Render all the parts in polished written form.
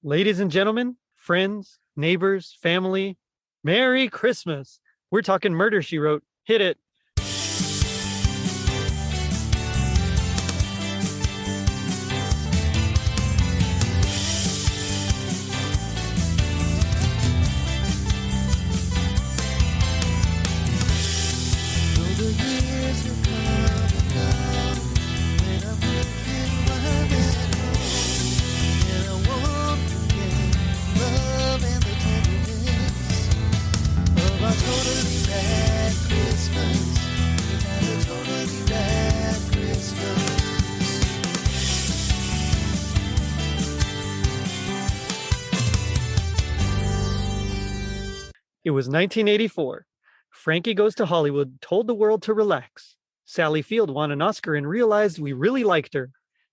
Ladies and gentlemen, friends, neighbors, family, Merry Christmas. We're talking Murder, She Wrote. Hit it. It was 1984. Frankie Goes to Hollywood told the world to relax. Sally Field won an Oscar and realized we really liked her.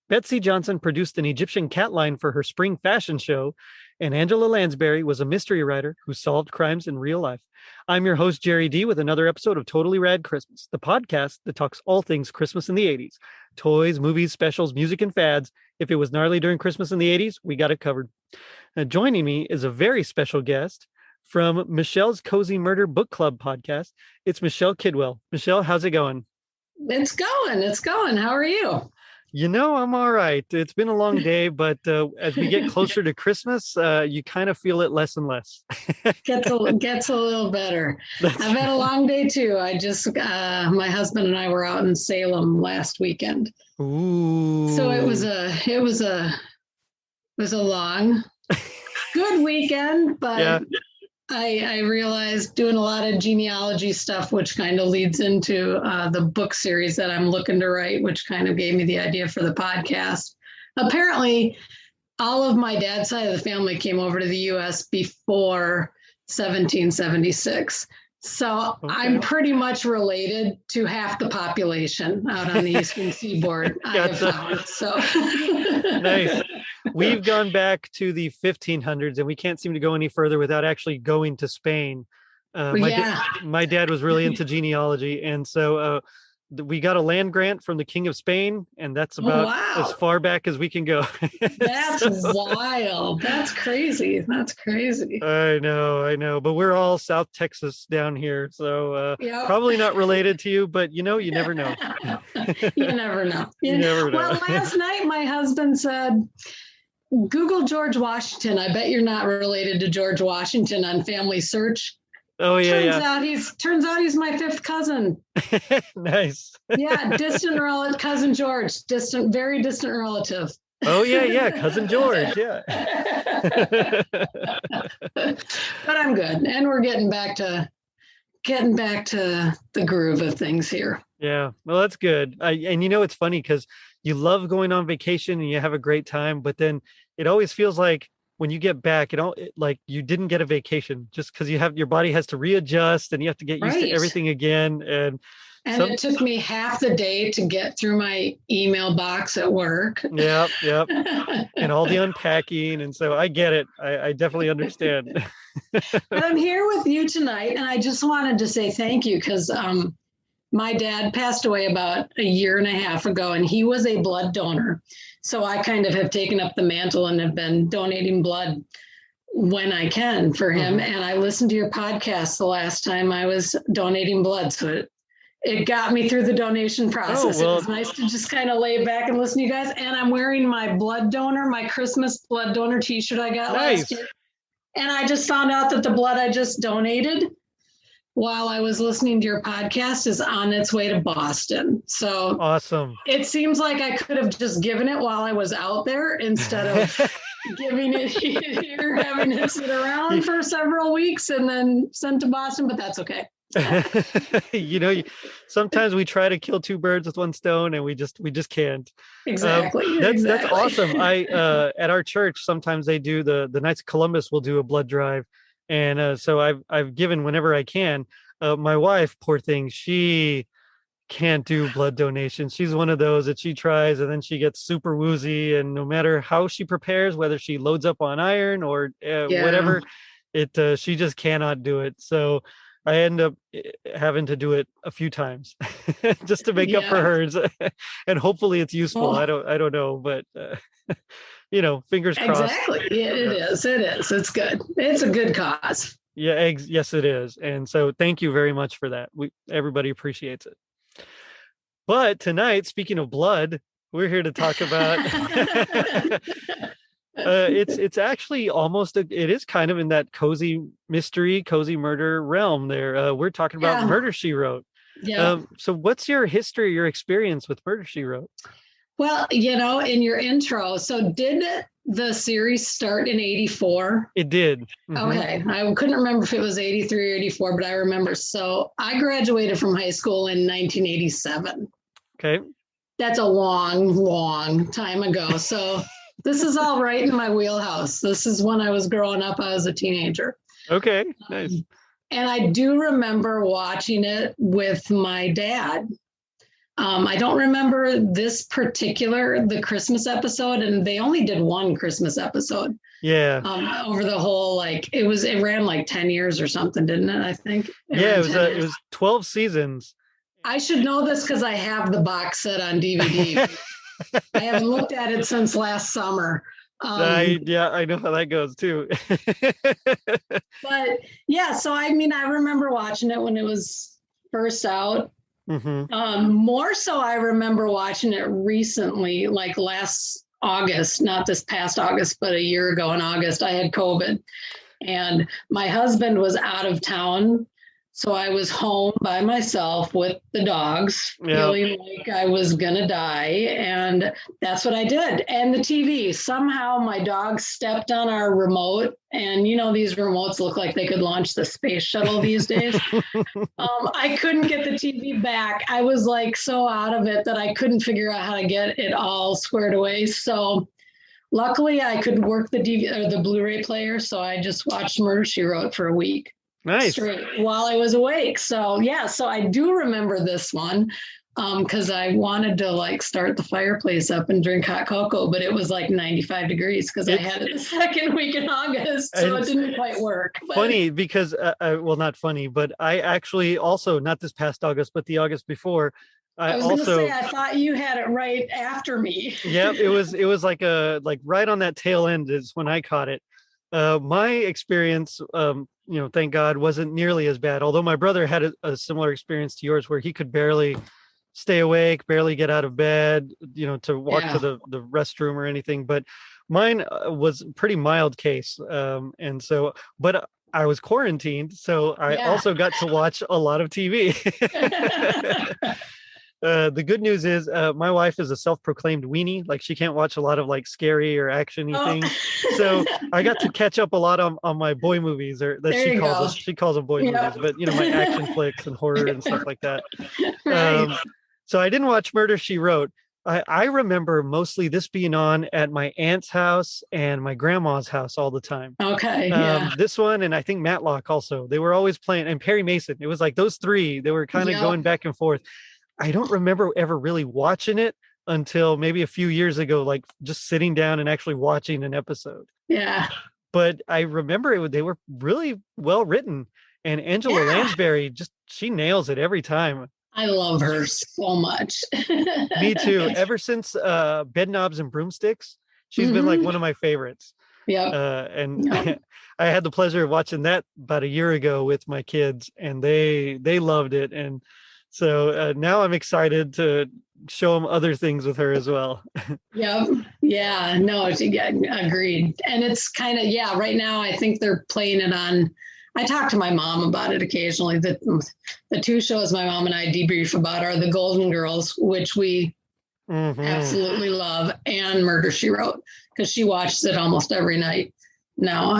Betsy Johnson produced an Egyptian cat line for her spring fashion show, and Angela Lansbury was a mystery writer who solved crimes in real life. I'm your host, Jerry D, with another episode of Totally Rad Christmas, the podcast that talks all things Christmas in the 80s. Toys, movies, specials, music, and fads. If it was gnarly during Christmas in the 80s, we got it covered. Now, joining me is a very special guest from Michelle's Cozy Murder Book Club podcast. It's Michelle Kidwell. Michelle, how's it going? It's going. How are you? You know, I'm all right. It's been a long day, but as we get closer to Christmas, you kind of feel it less and less. Gets a little better. I've had a long day too. My husband and I were out in Salem last weekend. Ooh. So it was a long, good weekend, but yeah. I realized doing a lot of genealogy stuff, which kind of leads into the book series that I'm looking to write, which kind of gave me the idea for the podcast. Apparently, all of my dad's side of the family came over to the U.S. before 1776. So okay. I'm pretty much related to half the population out on the Eastern Seaboard. So nice. We've gone back to the 1500s, and we can't seem to go any further without actually going to Spain. My dad was really into genealogy, and so we got a land grant from the King of Spain, and that's about as far back as we can go. That's wild. That's crazy. I know. But we're all South Texas down here, so probably not related to you, but you never know. You never know. Well, last night my husband said, Google George Washington. I bet you're not related to George Washington on Family Search. Oh yeah. Turns out he's my fifth cousin. Nice. Yeah, distant relative, cousin George, very distant relative. Oh yeah, cousin George, yeah. But I'm good, and we're getting back to the groove of things here. Yeah, well, that's good. And it's funny because you love going on vacation and you have a great time, but then it always feels like when you get back, like you didn't get a vacation just because your body has to readjust and you have to get used to everything again. And it took me half the day to get through my email box at work. Yep. And all the unpacking. And so I get it. I definitely understand. But I'm here with you tonight, and I just wanted to say thank you because my dad passed away about a year and a half ago, and he was a blood donor. So I kind of have taken up the mantle and have been donating blood when I can for him. Mm-hmm. And I listened to your podcast the last time I was donating blood. So it got me through the donation process. It was nice to just kind of lay back and listen to you guys. And I'm wearing my Christmas blood donor t-shirt I got last year. And I just found out that the blood I just donated while I was listening to your podcast is on its way to Boston. So awesome. It seems like I could have just given it while I was out there instead of giving it here, having it sit around for several weeks and then sent to Boston, but that's okay. Sometimes we try to kill two birds with one stone and we just can't. Exactly. That's awesome. I at our church, sometimes they do the Knights of Columbus will do a blood drive. And so I've given whenever I can. My wife, poor thing, she can't do blood donations. She's one of those that she tries and then she gets super woozy. And no matter how she prepares, whether she loads up on iron or whatever, she just cannot do it. So I end up having to do it a few times just to make up for hers, and hopefully it's useful. I don't know, but fingers crossed. Exactly. Yeah, it is. It is. It's good. It's a good cause. Yeah, yes, it is. And so thank you very much for that. Everybody appreciates it. But tonight, speaking of blood, we're here to talk about it's actually almost it is kind of in that cozy mystery, cozy murder realm there. We're talking about Murder, She Wrote. Yeah. So what's your history, your experience with Murder, She Wrote? Well, in your intro, so did the series start in 84? It did. Okay. I couldn't remember if it was 83 or 84, but I remember. So I graduated from high school in 1987. Okay. That's a long, long time ago. So this is all right in my wheelhouse. This is when I was growing up. I was a teenager. Okay. Nice. And I do remember watching it with my dad. I don't remember the Christmas episode, and they only did one Christmas episode. Yeah. Over the whole, it ran like 10 years or something, didn't it? I think. Yeah, it was 12 seasons. I should know this because I have the box set on DVD. I haven't looked at it since last summer. I know how that goes too. But yeah, so I remember watching it when it was first out. More so, I remember watching it recently, like last August, not this past August, but a year ago in August. I had COVID, and my husband was out of town. So I was home by myself with the dogs, feeling like I was going to die. And that's what I did. And the TV, somehow my dog stepped on our remote. And, these remotes look like they could launch the space shuttle these days. I couldn't get the TV back. I was so out of it that I couldn't figure out how to get it all squared away. So luckily I could work the DVD or the Blu-ray player. So I just watched Murder, She Wrote for a week. Nice. Straight while I was awake. So so I do remember this one because I wanted to start the fireplace up and drink hot cocoa, but it was 95 degrees because I had it the second week in August, so it didn't quite work. But funny because well, not funny, but I actually also, not this past August, but the August before, I was going to say, I thought you had it right after me. Yeah, it was like right on that tail end is when I caught it. My experience, thank God, wasn't nearly as bad. Although my brother had a similar experience to yours, where he could barely stay awake, barely get out of bed, to walk to the restroom or anything. But mine was a pretty mild case, and so, but I was quarantined, so I also got to watch a lot of TV. The good news is my wife is a self-proclaimed weenie. She can't watch a lot of scary or action-y things. So I got to catch up a lot on my boy movies, or that she calls them boy movies, but my action flicks and horror and stuff like that. So I didn't watch Murder, She Wrote. I remember mostly this being on at my aunt's house and my grandma's house all the time. Okay. This one, and I think Matlock also, they were always playing, and Perry Mason. It was those three, they were kind of going back and forth. I don't remember ever really watching it until maybe a few years ago, just sitting down and actually watching an episode. Yeah. But I remember they were really well written, and Angela Lansbury, she nails it every time. I love her so much. Me too. Ever since Bed Knobs and Broomsticks, she's been one of my favorites. Yeah. I had the pleasure of watching that about a year ago with my kids, and they loved it. And so now I'm excited to show them other things with her as well. Yep. Yeah. No, agreed. And it's kind of, right now I think they're playing it on. I talk to my mom about it occasionally. The two shows my mom and I debrief about are The Golden Girls, which we absolutely love, and Murder, She Wrote, because she watches it almost every night now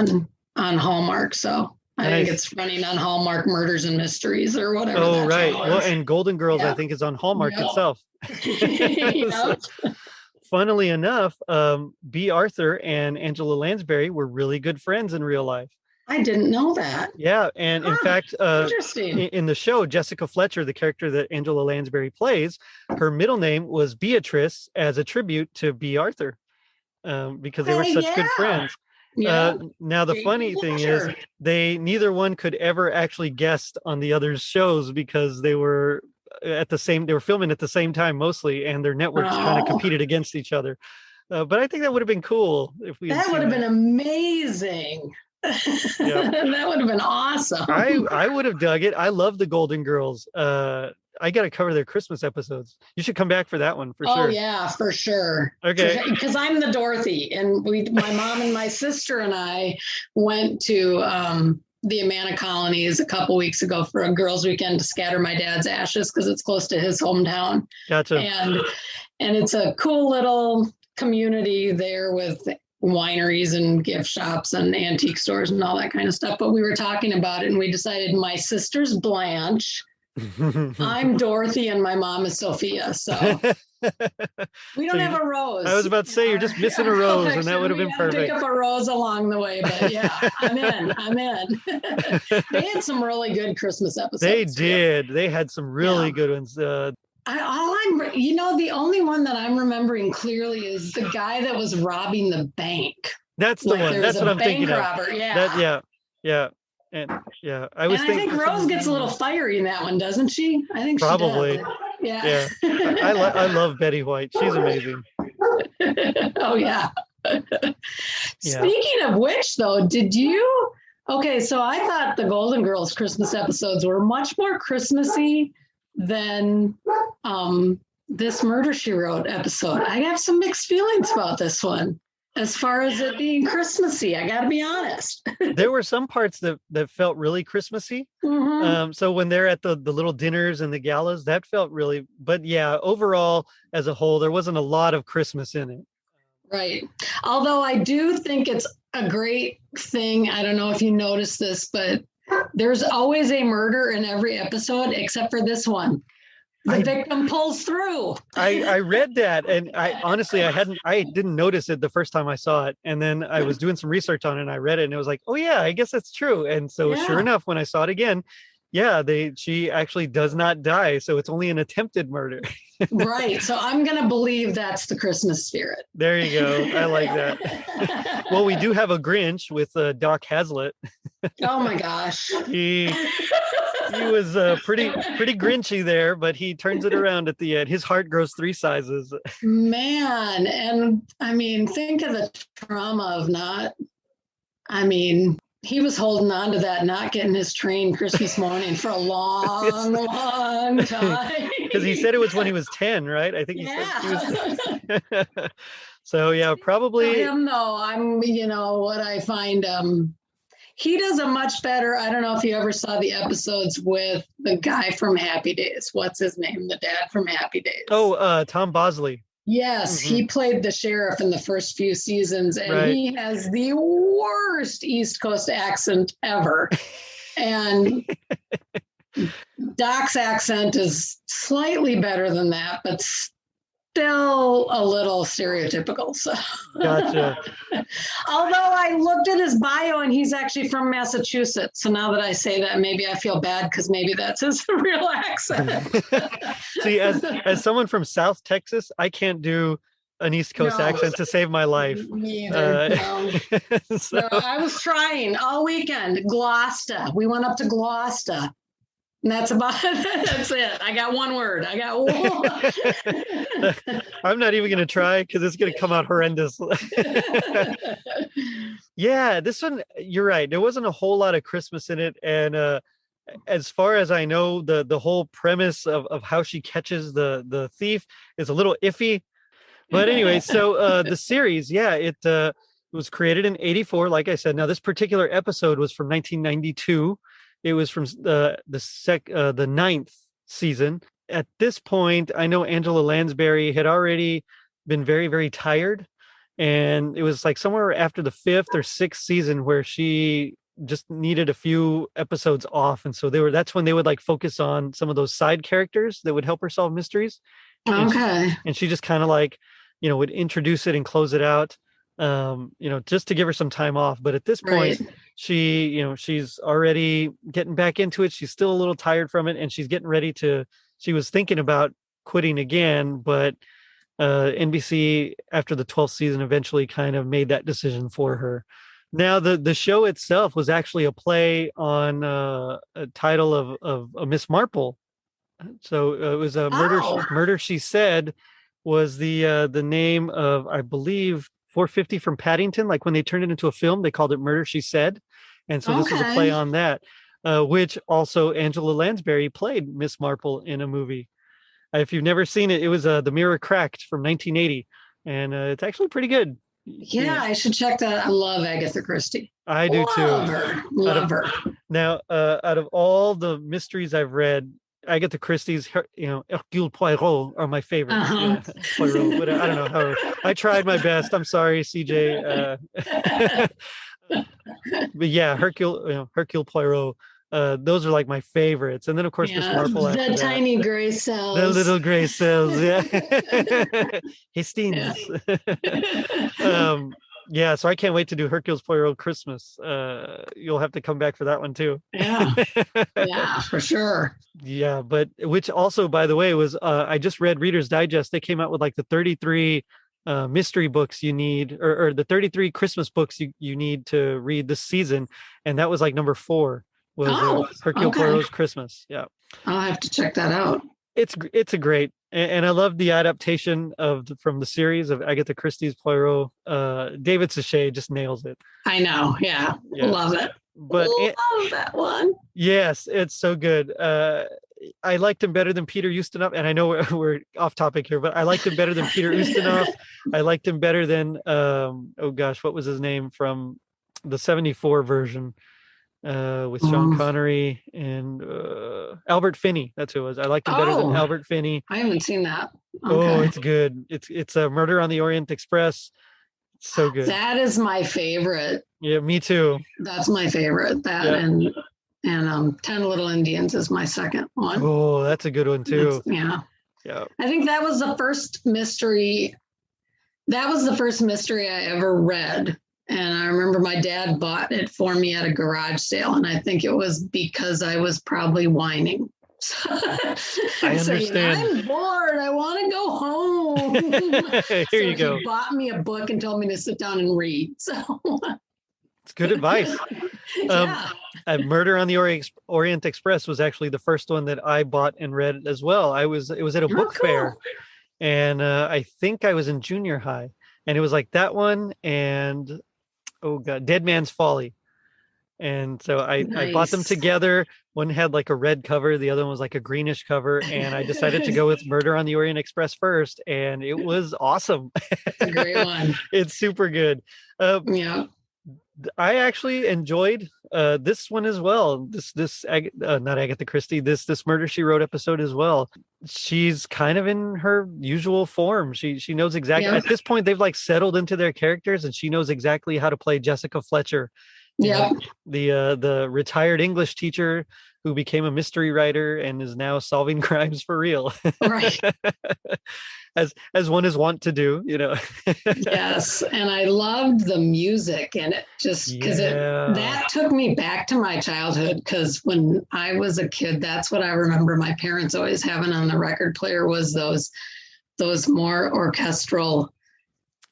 on Hallmark. So I think it's running on Hallmark Murders and Mysteries or whatever. Oh, right. Well, and Golden Girls, I think, is on Hallmark itself. Funnily enough, B. Arthur and Angela Lansbury were really good friends in real life. I didn't know that. Yeah. And in fact, in the show, Jessica Fletcher, the character that Angela Lansbury plays, her middle name was Beatrice as a tribute to B. Arthur, because they were such good friends. Yeah. Now the funny thing is neither one could ever actually guest on the other's shows because they were filming at the same time mostly, and their networks kind of competed against each other. But I think that would have been cool if we had That would seen have that. been amazing. Yeah. That would have been awesome. I would have dug it. I love the Golden Girls. I got to cover their Christmas episodes. You should come back for that one for Oh sure. yeah, for sure. Okay. Because I'm the Dorothy, and my mom and my sister and I went to the Amana colonies a couple weeks ago for a girls' weekend to scatter my dad's ashes because it's close to his hometown. Gotcha. And it's a cool little community there with wineries and gift shops and antique stores and all that kind of stuff. But we were talking about it, and we decided my sister's Blanche. I'm Dorothy and my mom is Sophia. So we don't have a rose. I was about to say you're just missing a rose, and that would have been perfect. Pick up a rose along the way, but yeah, I'm in. They had some really good Christmas episodes. They did. They had some really good ones. The only one that I'm remembering clearly is the guy that was robbing the bank. That's the one. That's what I'm thinking robber. of. Yeah. Yeah. And yeah, I think Rose gets a little fiery in that one, doesn't she? I think probably. She does. Yeah. I love Betty White. She's amazing. Oh yeah. Speaking of which, though, okay, so I thought the Golden Girls Christmas episodes were much more Christmassy than this Murder, She Wrote episode. I have some mixed feelings about this one. As far as it being Christmassy, I got to be honest. There were some parts that felt really Christmassy. Mm-hmm. So when they're at the little dinners and the galas, that felt really, but yeah, overall, as a whole, there wasn't a lot of Christmas in it. Right. Although I do think it's a great thing. I don't know if you noticed this, but there's always a murder in every episode except for this one. The victim pulls through. I read that, and I didn't notice it the first time I saw it, and then I was doing some research on it, and I read it, and it was like, oh yeah, I guess that's true. And so sure enough, when I saw it again, she actually does not die, so it's only an attempted murder. Right. So I'm gonna believe that's the Christmas spirit. There you go. I like that. Well, we do have a Grinch with Doc Hazlitt. Oh my gosh. He was pretty grinchy there, but he turns it around at the end. His heart grows 3 sizes. Man, and I mean, think of the trauma of he was holding on to that, not getting his train Christmas morning for a long time. Because he said it was when he was 10, right? I think he said he was. So yeah, probably. Him though, what I find. He does a much better. I don't know if you ever saw the episodes with the guy from Happy Days. What's his name? The dad from Happy Days. Oh, Tom Bosley. Yes, he played the sheriff in the first few seasons, and he has the worst East Coast accent ever. And Doc's accent is slightly better than that, but still a little stereotypical. So, gotcha. Although I looked at his bio and he's actually from Massachusetts. So now that I say that, maybe I feel bad because maybe that's his real accent. See, as someone from South Texas, I can't do an East Coast accent to save my life. Me either. So I was trying all weekend. Gloucester. We went up to Gloucester. And that's it. I got one word. I'm not even going to try because it's going to come out horrendous. Yeah, this one, you're right. There wasn't a whole lot of Christmas in it. And as far as I know, the whole premise of how she catches the thief is a little iffy. But anyway, so the series, it was created in 1984, like I said. Now, this particular episode was from 1992. It was from the 9th season. At this point, I know Angela Lansbury had already been very, very tired. And it was like somewhere after the 5th or 6th season where she just needed a few episodes off. And so that's when they would like focus on some of those side characters that would help her solve mysteries. Okay. And she just kind of like, would introduce it and close it out. Just to give her some time off. But at this point, she's already getting back into it. She's still a little tired from it, and she's getting ready she was thinking about quitting again, but NBC after the 12th season eventually kind of made that decision for her. Now, the show itself was actually a play on a title of Miss Marple. So it was a Murder, She Said, was the name of, I believe, 450 from Paddington. Like when they turned it into a film, they called it Murder, She Said. And so this was a play Okay. on that, which also Angela Lansbury played Miss Marple in a movie. If you've never seen it, it was The Mirror Cracked from 1980. And it's actually pretty good. You Yeah, know, I should check that. I love Agatha Christie. I do too. Love her. Out of Love her. Now, out of all the mysteries I've read, Agatha Christie's, Hercule Poirot are my favorites. Uh-huh. Yeah, Poirot. But I don't know how. I tried my best. I'm sorry, CJ. But yeah, Hercule Poirot. Those are like my favorites, and then of course Miss Yeah, Marple after the that. tiny gray The cells. little gray cells, yeah. Yeah. Hastings. um, yeah, so I can't wait to do Hercules Poirot Christmas. You'll have to come back for that one too. Yeah. Yeah, for sure. Yeah, but which also, by the way, was I just read Reader's Digest. They came out with like the 33 mystery books you need, or the 33 Christmas books you need to read this season, and that was like number 4 was Oh, Hercule okay. Poirot's Christmas. Yeah, I'll have to check that out. it's a great, and I love the adaptation from the series of Agatha Christie's Poirot. David Suchet just nails it. I know. Yeah. Yeah. Love it. But Love that one. yes, it's so good. I liked him better than Peter Ustinov, and I know we're off topic here, but I liked him better than Peter Ustinov. I liked him better than oh gosh, what was his name from the 74 version with Sean Connery and Albert Finney. That's who it was. I liked him better than Albert Finney. I haven't seen that. Oh, Okay. it's good. It's a Murder on the Orient Express. So good. That is my favorite. Yeah, me too. That's my favorite. That Yeah. and 10 Little Indians is my second one. Oh, that's a good one too. Yeah. Yeah. I think that was the first mystery. That was the first mystery I ever read. And I remember my dad bought it for me at a garage sale. And I think it was because I was probably whining. I understand. I'm bored. I want to go home. Here you go. He bought me a book and told me to sit down and read. So it's good advice. Yeah. Murder on the Orient Express was actually the first one that I bought and read as well. It was at a book fair, and I think I was in junior high, and it was like that one and oh god, Dead Man's Folly. And so I bought them Nice. together. One had like a red cover, the other one was like a greenish cover, and I decided to go with Murder on the Orient Express first, and it was awesome. It's a great one. It's super good. Yeah. I actually enjoyed this one as well. This not Agatha Christie. This Murder She Wrote episode as well. She's kind of in her usual form. She knows exactly. Yeah. At this point, they've like settled into their characters, and she knows exactly how to play Jessica Fletcher. Yeah. The retired English teacher who became a mystery writer and is now solving crimes for real. Right. as one is wont to do, Yes. And I loved the music and it just because that took me back to my childhood. Because when I was a kid, that's what I remember my parents always having on the record player was those more orchestral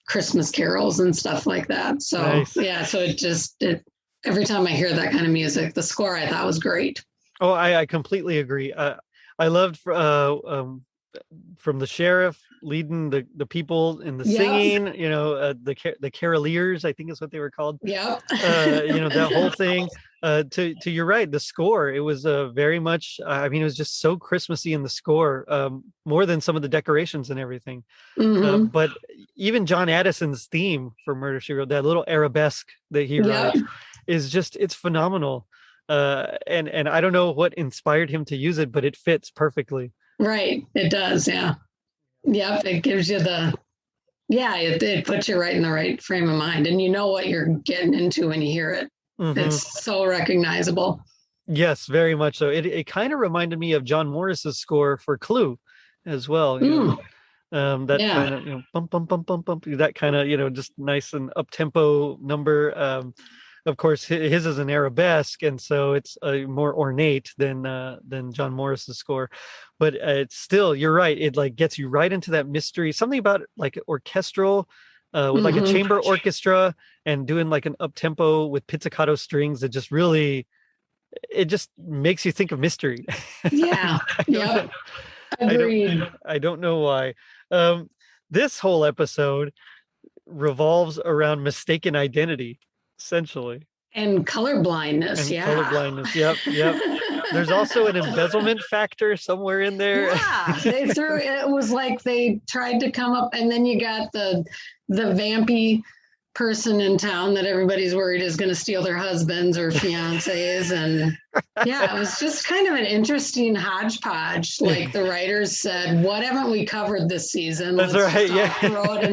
Christmas carols and stuff like that. So nice. Yeah, so it every time I hear that kind of music, the score I thought was great. Oh, I completely agree. I loved from the sheriff leading the people in the singing, the caroliers, I think is what they were called. Yeah. That whole thing. To you're right, the score, it was very much, it was just so Christmassy in the score, more than some of the decorations and everything. Mm-hmm. But even John Addison's theme for Murder, She Wrote, that little arabesque that he wrote, is just, it's phenomenal. And I don't know what inspired him to use it, but it fits perfectly. Right. It does. Yeah. Yep. It gives you it puts you right in the right frame of mind, and you know what you're getting into when you hear it. Mm-hmm. It's so recognizable. Yes, very much so. It kind of reminded me of John Morris's score for Clue as well. Kind of, bump, bump, bump, bump, bump, that kind of, just nice and up tempo number. Of course, his is an arabesque, and so it's more ornate than John Morris's score. But it's still, you're right. It like gets you right into that mystery. Something about like orchestral, with like a chamber orchestra and doing like an up tempo with pizzicato strings that just really, it just makes you think of mystery. Yeah. Yep. Agreed. I don't know why. this whole episode revolves around mistaken identity, essentially. And color blindness. And Yeah. color blindness. Yep. There's also an embezzlement factor somewhere in there. Yeah, it was like they tried to come up, and then you got the vampy person in town that everybody's worried is going to steal their husbands or fiancés. And yeah, it was just kind of an interesting hodgepodge. Like the writers said, what haven't we covered this season? That's right. Yeah. Throw it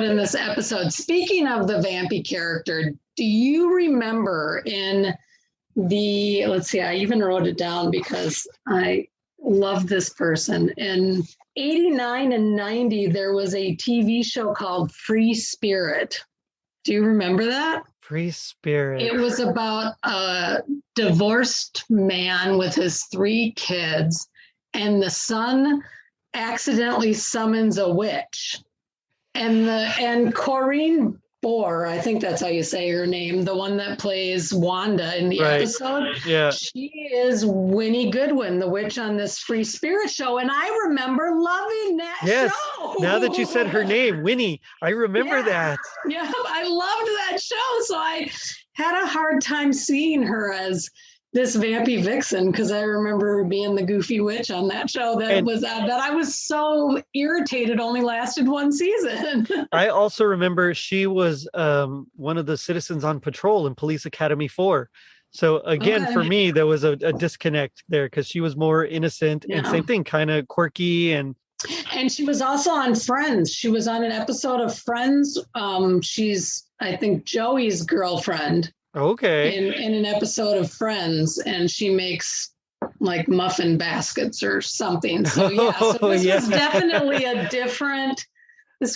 in this episode. Speaking of the vampy character, do you remember in let's see, I even wrote it down because I love this person. In 89 and 90, there was a TV show called Free Spirit. Do you remember that? Free Spirit. It was about a divorced man with his 3 kids, and the son accidentally summons a witch. And Corinne Bohr, I think that's how you say her name, the one that plays Wanda in the episode. Yeah. She is Winnie Goodwin, the witch on this Free Spirit show. And I remember loving that show. Now that you said her name, Winnie, I remember that. Yeah, I loved that show. So I had a hard time seeing her as this vampy vixen, because I remember being the goofy witch on that show that I was so irritated only lasted 1 season. I also remember she was one of the citizens on patrol in Police Academy 4. So again, for me, there was a disconnect there because she was more innocent and same thing, kind of quirky. And she was also on Friends. She was on an episode of Friends. She's, I think, Joey's girlfriend. Okay. In an episode of Friends, and she makes like muffin baskets or something. So this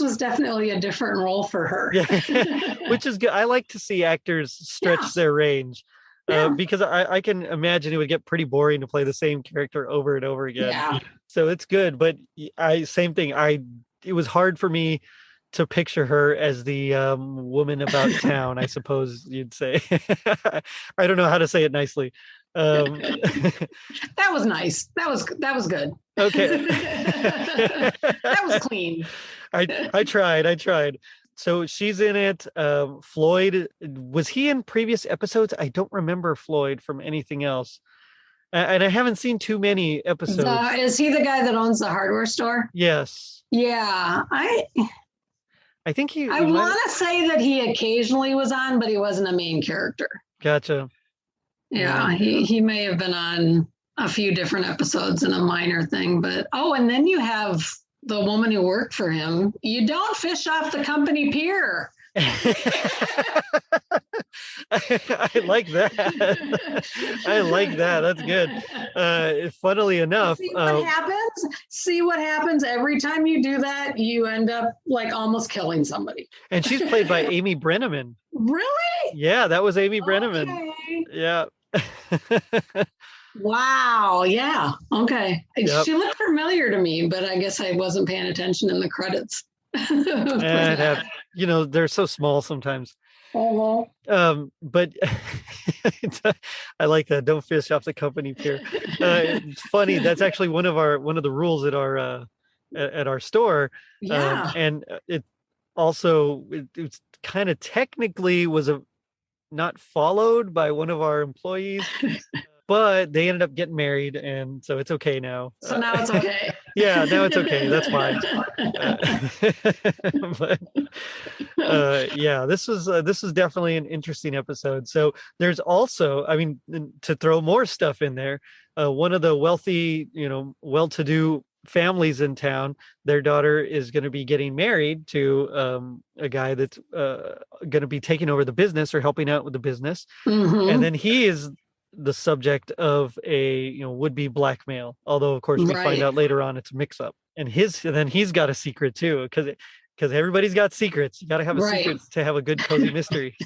was definitely a different role for her. Yeah. Which is good. I like to see actors stretch their range. Because I can imagine it would get pretty boring to play the same character over and over again. Yeah. So it's good, but same thing. It was hard for me to picture her as the woman about town, I suppose you'd say. I don't know how to say it nicely. That was nice. That was good. Okay. That was clean. I tried. So she's in it. Floyd, was he in previous episodes? I don't remember Floyd from anything else. And I haven't seen too many episodes. Is he the guy that owns the hardware store? Yes. Yeah. I think I want to say that he occasionally was on, but he wasn't a main character. Gotcha. Yeah, he may have been on a few different episodes in a minor thing, but and then you have the woman who worked for him. You don't fish off the company pier. I like that. I like that. That's good. Funnily enough, see what happens every time you do that. You end up like almost killing somebody. And she's played by Amy Brenneman. Really? Yeah, that was Amy Brenneman. Okay. Yeah. Wow. Yeah. Okay. Yep. She looked familiar to me, but I guess I wasn't paying attention in the credits. They're so small sometimes. But I like that. Don't fish off the company pier. It's funny. That's actually one of the rules at our store. Yeah. And it also it's kind of technically was not followed by one of our employees. But they ended up getting married, and so it's okay now. So now it's okay. Yeah, now it's okay. That's fine. This was definitely an interesting episode. So there's also, to throw more stuff in there, one of the wealthy, well-to-do families in town, their daughter is going to be getting married to a guy that's going to be taking over the business or helping out with the business, and then he is the subject of a would-be blackmail, although of course we find out later on it's a mix-up, and then he's got a secret too, because everybody's got secrets. You got to have a secret to have a good cozy mystery.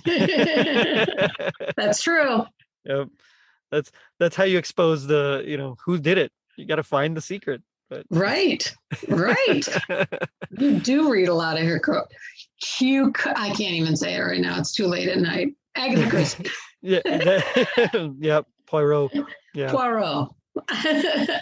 That's true. Yep. That's how you expose the who did it. You got to find the secret. But right. You do read a lot of her quote. I can't even say it right now, it's too late at night. Agatha Christie. Yep. Poirot. Yeah. Poirot.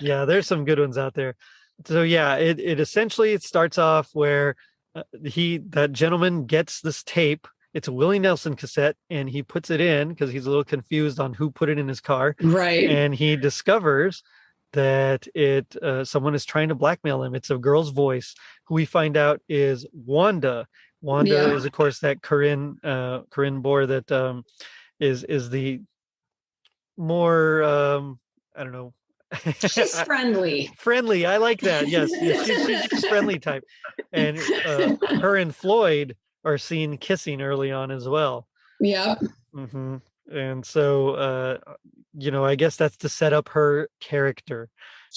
Yeah, there's some good ones out there. So yeah, it essentially it starts off where that gentleman gets this tape. It's a Willie Nelson cassette, and he puts it in because he's a little confused on who put it in his car, Right. and he discovers that it someone is trying to blackmail him. It's a girl's voice, who we find out is Wanda. Wanda Yeah. is, of course, that Corinne Bohr that is the more I don't know. She's friendly. Friendly. I like that. Yes, yes, she's the friendly type, and her and Floyd are seen kissing early on as well. Yep. hmm And so, I guess that's to set up her character.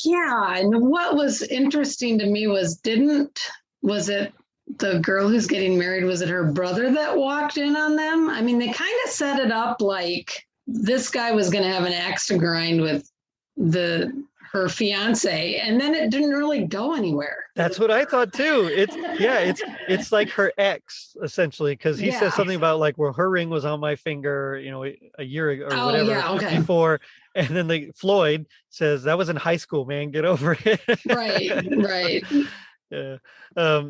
Yeah. And what was interesting to me was it the girl who's getting married? Was it her brother that walked in on them? I mean, they kind of set it up like this guy was going to have an axe to grind with her fiance, and then it didn't really go anywhere. That's what I thought too. It's like her ex essentially, because he says something about like, well, her ring was on my finger, a year ago or whatever before, and then Floyd says that was in high school, man, get over it. Right. Yeah.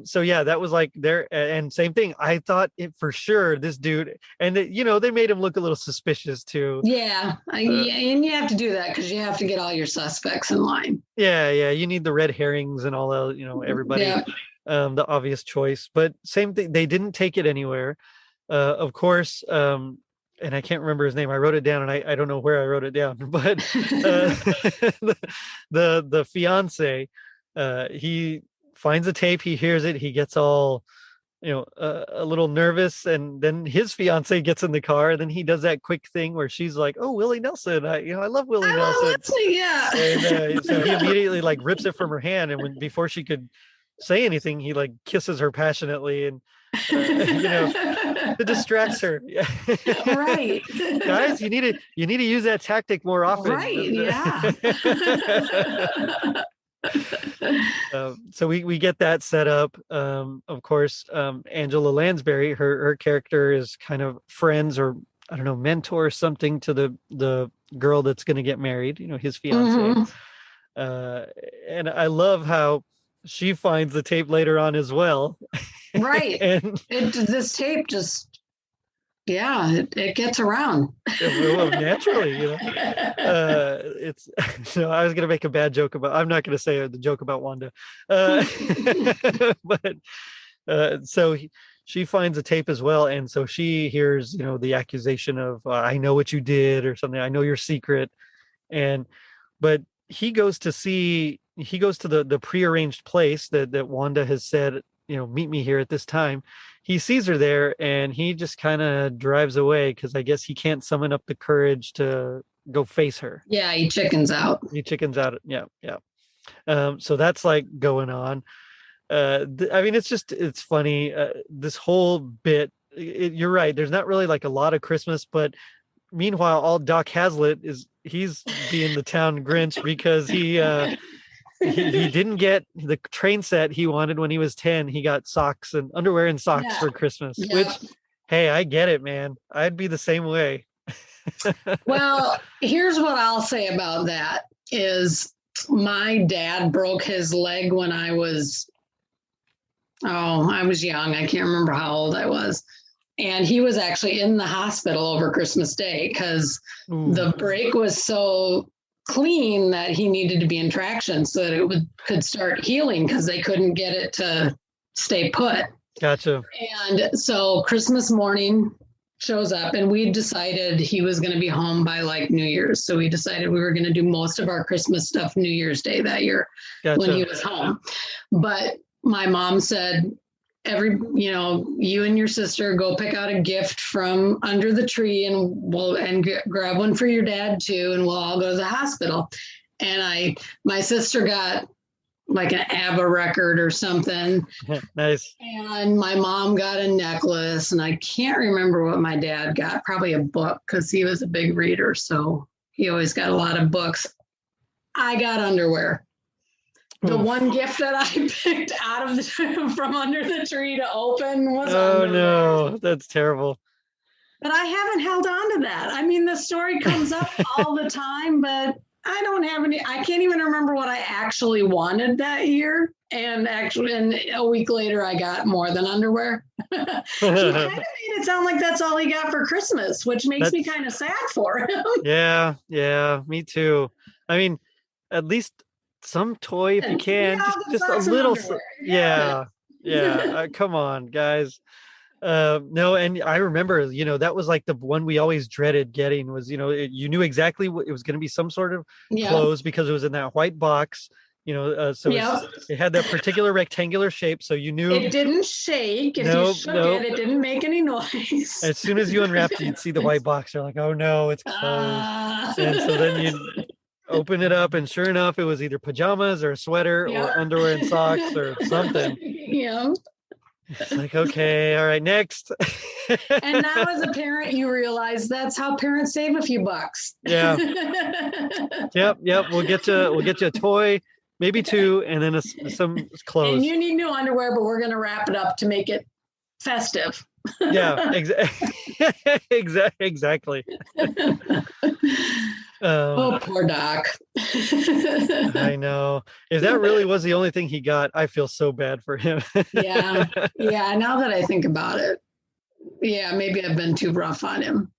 So yeah, that was like there, and same thing. I thought it for sure this dude, and they made him look a little suspicious too. Yeah, and you have to do that because you have to get all your suspects in line. Yeah, you need the red herrings and all that, everybody. Yeah. The obvious choice, but same thing. They didn't take it anywhere. Of course, and I can't remember his name. I wrote it down, and I don't know where I wrote it down, but the fiance, he finds a tape, he hears it, he gets all a little nervous, and then his fiance gets in the car, and then he does that quick thing where she's like, oh, Willie Nelson, I love Willie Nelson. Yeah. And so he immediately like rips it from her hand, and before she could say anything, he like kisses her passionately, and to distract her. Right. Guys, you need to use that tactic more often. Right. Yeah. So we get that set up. Of course, Angela Lansbury, her character is kind of friends, or I don't know, mentor or something to the girl that's going to get married, his fiance. And I love how she finds the tape later on as well. Right. And this tape just, it gets around. Naturally, it's I was gonna make a bad joke I'm not gonna say the joke about Wanda, but so she finds a tape as well, and so she hears the accusation of I know what you did, or something, I know your secret, but he goes to the prearranged place that Wanda has said, meet me here at this time. He sees her there, and he just kind of drives away because I guess he can't summon up the courage to go face her. Yeah, he chickens out. Yeah. So that's like going on. I mean, it's funny. This whole bit, you're right. There's not really like a lot of Christmas, but meanwhile, all Doc Hazlitt he's being the town Grinch because he didn't get the train set he wanted when he was 10. He got socks and underwear and socks for Christmas, which, hey, I get it, man. I'd be the same way. Well, here's what I'll say about that is my dad broke his leg when I was young. I can't remember how old I was. And he was actually in the hospital over Christmas Day because the break was so clean that he needed to be in traction so that it could start healing because they couldn't get it to stay put. Gotcha. And so Christmas morning shows up, and we decided he was going to be home by like New Year's. So we decided we were going to do most of our Christmas stuff New Year's Day that year when he was home. But my mom said, you and your sister go pick out a gift from under the tree, and grab one for your dad too, and we'll all go to the hospital. And my sister got like an ABBA record or something. Nice. And my mom got a necklace, and I can't remember what my dad got. Probably a book because he was a big reader, so he always got a lot of books. I got underwear. The one gift that I picked out of from under the tree to open was underwear. No, that's terrible. But I haven't held on to that. I mean, the story comes up all the time, but I don't have any. I can't even remember what I actually wanted that year. And a week later, I got more than underwear. He kind of made it sound like that's all he got for Christmas, which makes me kind of sad for him. Yeah, me too. I mean, at least some toy if you can, Yeah, just a socks and little. underwear. Yeah. Come on, guys. No, and I remember, that was like the one we always dreaded getting was, you knew exactly what it was going to be, some sort of Yep. clothes because it was in that white box, so Yep. it had that particular rectangular shape. So you knew It didn't shake. If you shook it didn't make any noise. as soon as you unwrapped it, you'd see the white box. You're like, oh no, it's closed. And so then you open it up, and sure enough, it was either pajamas or a sweater or underwear and socks or something. Yeah. It's like, okay, all right, next. And now as a parent, you realize that's how parents save a few bucks. Yeah. Yep. We'll get you a toy, maybe two, and then some clothes. And you need new underwear, but we're going to wrap it up to make it festive. Yeah, exactly. Oh, poor Doc. I know. If that really was the only thing he got, I feel so bad for him. Yeah. Now that I think about it, yeah, maybe I've been too rough on him.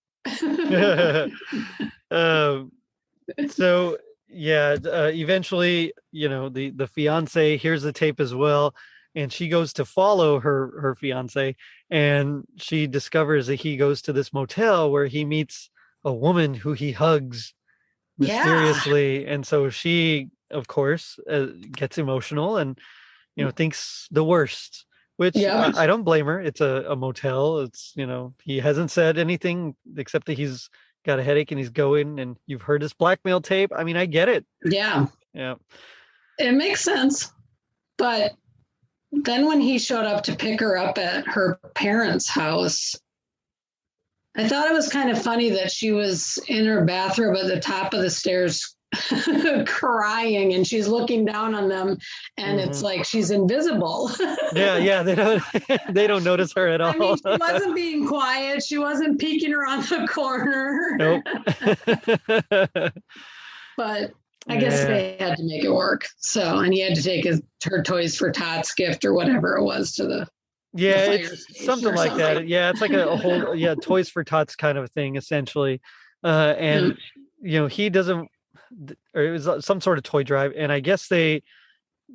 So yeah, eventually, the fiance hears the tape as well, and she goes to follow her fiance, and she discovers that he goes to this motel where he meets a woman who he hugs mysteriously. And so she, of course, gets emotional and thinks the worst, which I don't blame her. It's a motel. It's he hasn't said anything except that he's got a headache and he's going, and you've heard his blackmail tape. I mean, I get it. Yeah It makes sense. But then when he showed up to pick her up at her parents' house, I thought it was kind of funny that she was in her bathrobe at the top of the stairs crying, and she's looking down on them, and it's like she's invisible. Yeah, they don't notice her at all. I mean, she wasn't being quiet. She wasn't peeking around the corner. Nope. But I guess they had to make it work. So, and he had to take her Toys for Tots gift or whatever it was to the it's something like that. Yeah, it's like a whole Toys for Tots kind of thing essentially. And he doesn't, or it was some sort of toy drive, and I guess they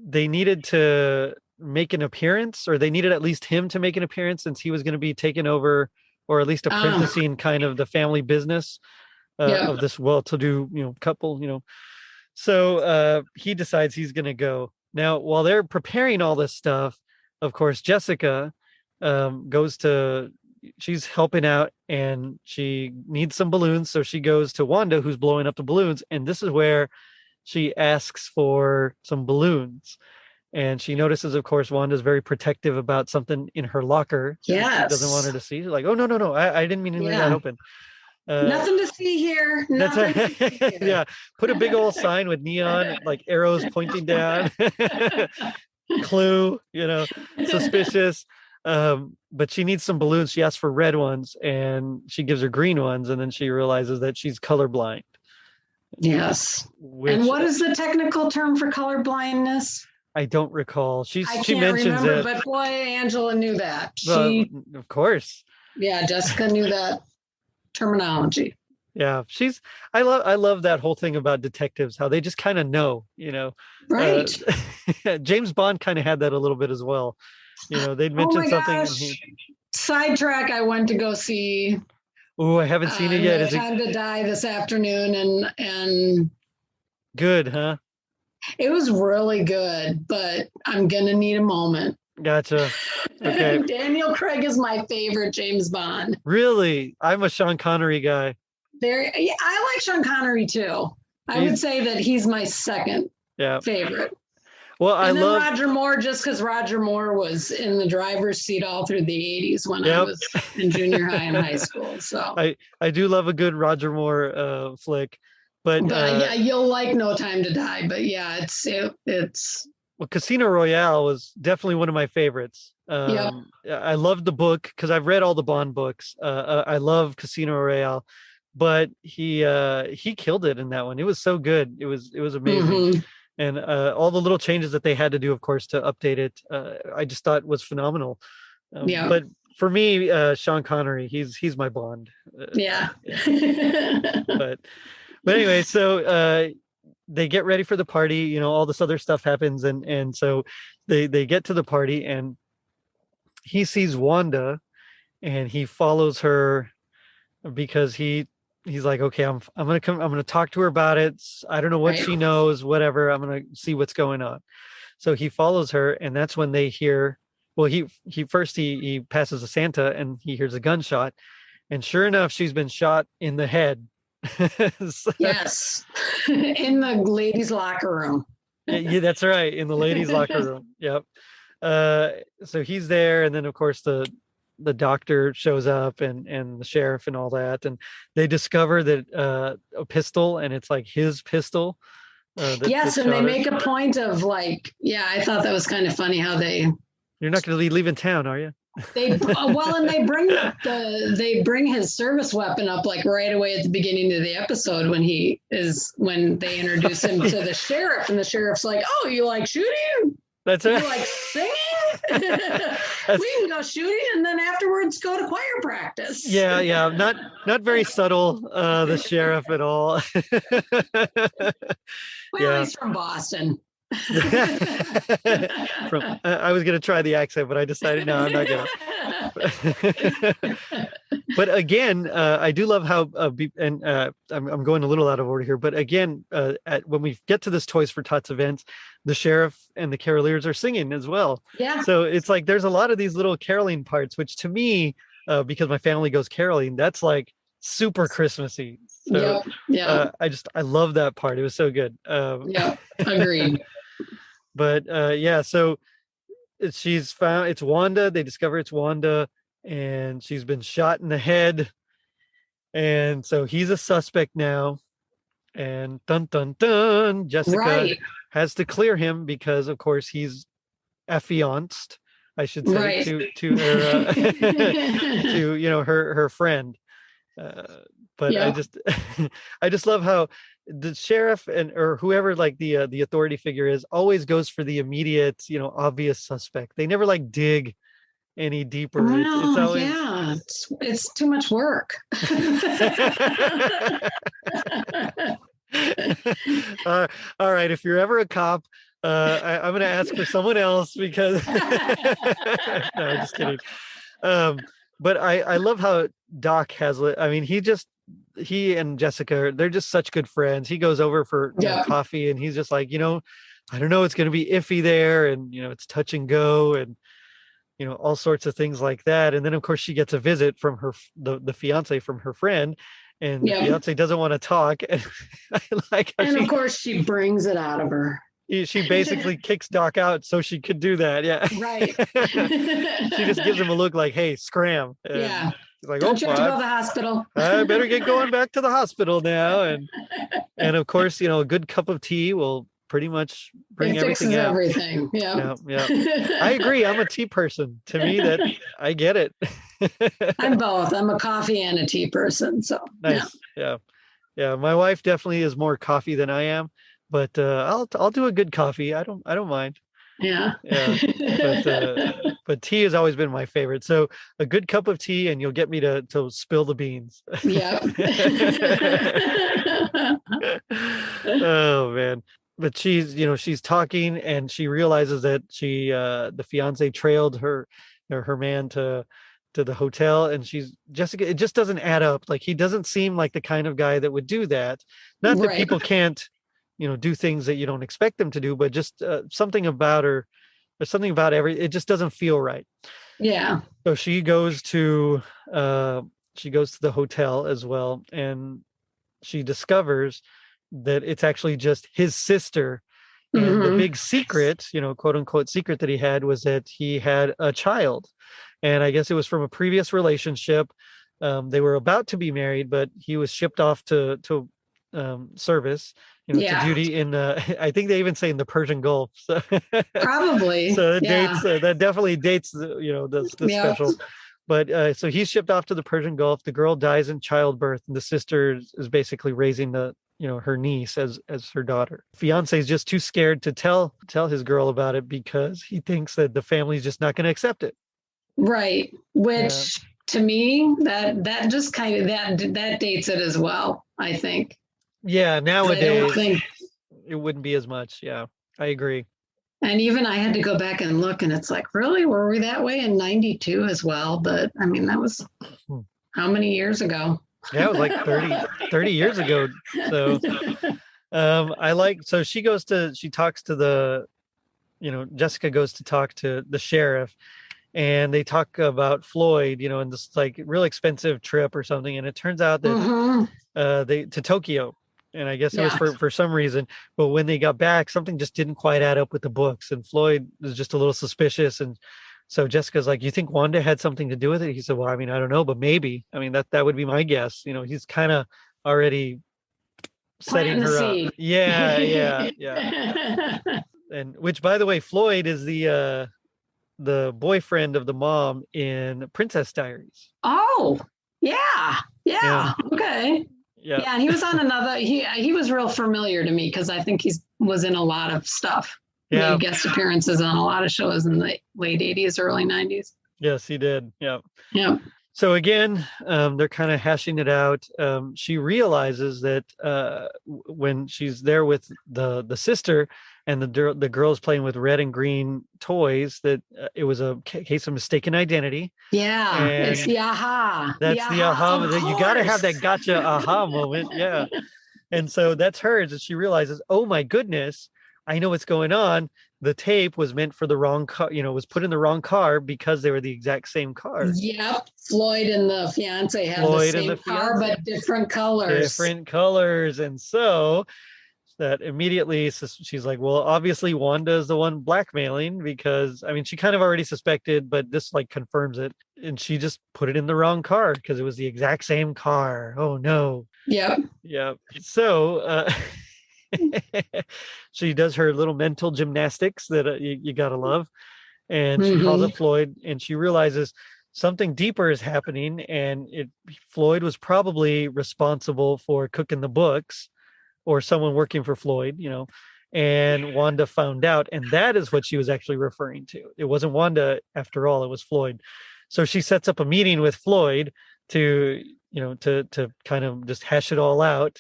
needed to make an appearance, or they needed at least him to make an appearance, since he was going to be taking over, or at least apprenticing kind of the family business of this well-to-do couple. So he decides he's going to go. Now, while they're preparing all this stuff, of course, Jessica she's helping out, and she needs some balloons. So she goes to Wanda, who's blowing up the balloons. And this is where she asks for some balloons. And she notices, of course, Wanda's very protective about something in her locker. Yes. She doesn't want her to see. She's like, oh, no. I didn't mean to leave that open. Nothing to see here. Yeah. Put a big old sign with neon, like arrows pointing down. Clue, suspicious. But she needs some balloons. She asks for red ones, and she gives her green ones, and then she realizes that she's colorblind. Yes. And what is the technical term for colorblindness? I don't recall. She mentions remember, it, but boy, Angela knew that. Of course. Yeah, Jessica knew that terminology. Yeah, I love that whole thing about detectives, how they just kind of know, Right. James Bond kind of had that a little bit as well. They'd mention something. And Sidetrack, I went to go see. Oh, I haven't seen it yet. Is Time to Die this afternoon, and good, huh? It was really good, but I'm gonna need a moment. Gotcha. Okay. Daniel Craig is my favorite James Bond. Really? I'm a Sean Connery guy. I like Sean Connery too. I would say that he's my second favorite. Well, I love Roger Moore, just because Roger Moore was in the driver's seat all through the 80s when I was in junior high and high school. So I do love a good Roger Moore flick, but you'll like No Time to Die. But it's well, Casino Royale was definitely one of my favorites. I loved the book because I've read all the Bond books. I love Casino Royale, but he killed it in that one. It was so good. It was amazing. Hmm. And all the little changes that they had to do, of course, to update it, I just thought was phenomenal. Yeah. But for me, Sean Connery, he's my Bond. Yeah. Yeah. But anyway, so they get ready for the party. All this other stuff happens, and so they get to the party, and he sees Wanda, and he follows her because he's like, okay, I'm gonna come, I'm gonna talk to her about it. I don't know what Right. she knows, whatever. I'm gonna see what's going on. So he follows her, and that's when they hear. Well, he passes a Santa, and he hears a gunshot, and sure enough, she's been shot in the head. So- Yes. In the ladies' locker room. yeah, that's right, in the ladies' locker room. Yep. Uh, so he's there, and then of course the doctor shows up, and the sheriff and all that, and they discover that a pistol, and it's like his pistol. Yes, That and they shot her. make a point of like, yeah, I thought that was kind of funny how You're not going to be leaving town, are you? well, and they bring his service weapon up like right away at the beginning of the episode when they introduce him to the sheriff, and the sheriff's like, "Oh, you like shooting? That's You right. like singing? We can go shooting, and then afterwards go to choir practice." Yeah, not very subtle, the sheriff at all. Well, Yeah. he's from Boston. I was going to try the accent, but I decided no, I'm not going. But again, I do love how I'm going a little out of order here, but again, when we get to this Toys for Tots event, the sheriff and the caroliers are singing as well. Yeah. So it's like there's a lot of these little caroling parts, which to me, because my family goes caroling, that's like super Christmassy. So Yeah. I love that part. It was so good. Yeah. Agreed. But yeah, so it's Wanda. They discover it's Wanda, and she's been shot in the head. And so he's a suspect now. And dun dun dun, Jessica Right. has to clear him because, of course, he's affianced, I should say, Right. to her to her friend. But Yeah. I just love how the sheriff or whoever, like the authority figure is, always goes for the immediate, obvious suspect. They never like dig any deeper. Well, It's always yeah, it's too much work. all right, if you're ever a cop, I'm going to ask for someone else because no, just kidding. But I love how Doc has, I mean, he and Jessica, they're just such good friends. He goes over for coffee, and he's just like, I don't know, it's going to be iffy there, and it's touch and go, and all sorts of things like that. And then of course she gets a visit from the fiance from her friend, and the fiance doesn't want to talk. And I like how of course she brings it out of her. She basically kicks Doc out so she could do that. Yeah. Right. She just gives him a look like, hey, scram. And yeah. he's like, don't you have to go to the hospital? I better get going back to the hospital now. And of course, a good cup of tea will pretty much bring everything out. Everything. Yeah. I agree. I'm a tea person. To me, that I get it. I'm both. I'm a coffee and a tea person. So nice. Yeah. My wife definitely is more coffee than I am, but I'll do a good coffee. I don't mind. Yeah. But tea has always been my favorite. So a good cup of tea, and you'll get me to spill the beans. Yeah. Oh man. But she's talking, and she realizes that the fiance trailed her man to the hotel, and Jessica, it just doesn't add up. Like, he doesn't seem like the kind of guy that would do that. Not that people can't, do things that you don't expect them to do, but just something about her, or something about it just doesn't feel right. Yeah. So she goes to the hotel as well, and she discovers that it's actually just his sister. And the big secret, quote unquote secret, that he had was that he had a child. And I guess it was from a previous relationship. They were about to be married, but he was shipped off to service, to duty in, I think they even say in the Persian Gulf. So probably. So that definitely dates the special. But so he's shipped off to the Persian Gulf. The girl dies in childbirth, and the sister is basically raising her niece as her daughter. Fiance is just too scared to tell his girl about it because he thinks that the family's just not going to accept it. Right. Which to me, that just kind of that dates it as well, I think. Yeah, nowadays it wouldn't be as much. Yeah, I agree. And even I had to go back and look, and it's like, really, were we that way in 92 as well? But I mean, that was how many years ago? Yeah, it was like 30 years ago. So so she talks to Jessica goes to talk to the sheriff, and they talk about Floyd, and this like real expensive trip or something. And it turns out that they to Tokyo. And I guess it was for some reason. But when they got back, something just didn't quite add up with the books. And Floyd was just a little suspicious. And so Jessica's like, you think Wanda had something to do with it? He said, well, I mean, I don't know, but maybe. I mean, that would be my guess. He's kind of already setting her up. Yeah. And which, by the way, Floyd is the boyfriend of the mom in Princess Diaries. Oh, yeah. Okay. Yeah, and he was on another. He was real familiar to me because I think he was in a lot of stuff. Yeah, made guest appearances on a lot of shows in the late 80s, early 90s. Yes, he did. Yeah. Yeah. So again, they're kind of hashing it out. She realizes that when she's there with the sister and the girl's playing with red and green toys, that it was a case of mistaken identity. Yeah, and it's the aha. That's the aha. You got to have that gotcha aha moment. Yeah. And so that's hers. And she realizes, oh my goodness, I know what's going on. The tape was meant for the wrong car, was put in the wrong car because they were the exact same car. Yep. Floyd and the fiance have the same car, but different colors. And so that immediately she's like, well, obviously Wanda is the one blackmailing, because I mean, she kind of already suspected, but this like confirms it. And she just put it in the wrong car because it was the exact same car. Oh no. Yep. So she does her little mental gymnastics that you gotta love, and she calls up Floyd, and she realizes something deeper is happening, and Floyd was probably responsible for cooking the books, or someone working for Floyd, and Wanda found out, and that is what she was actually referring to. It wasn't Wanda after all, it was Floyd. So she sets up a meeting with Floyd to kind of just hash it all out.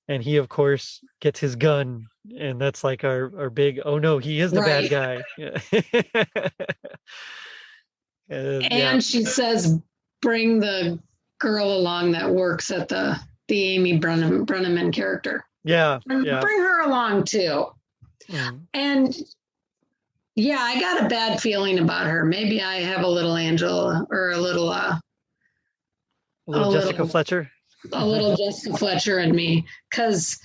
And he, of course, gets his gun, and that's like our big, oh no, he is the bad guy. And she says, bring the girl along that works at the Amy Brenneman character. Yeah. Bring her along too. And yeah, I got a bad feeling about her. Maybe I have a little Angela or a little Jessica Fletcher. A little Jessica Fletcher in me, because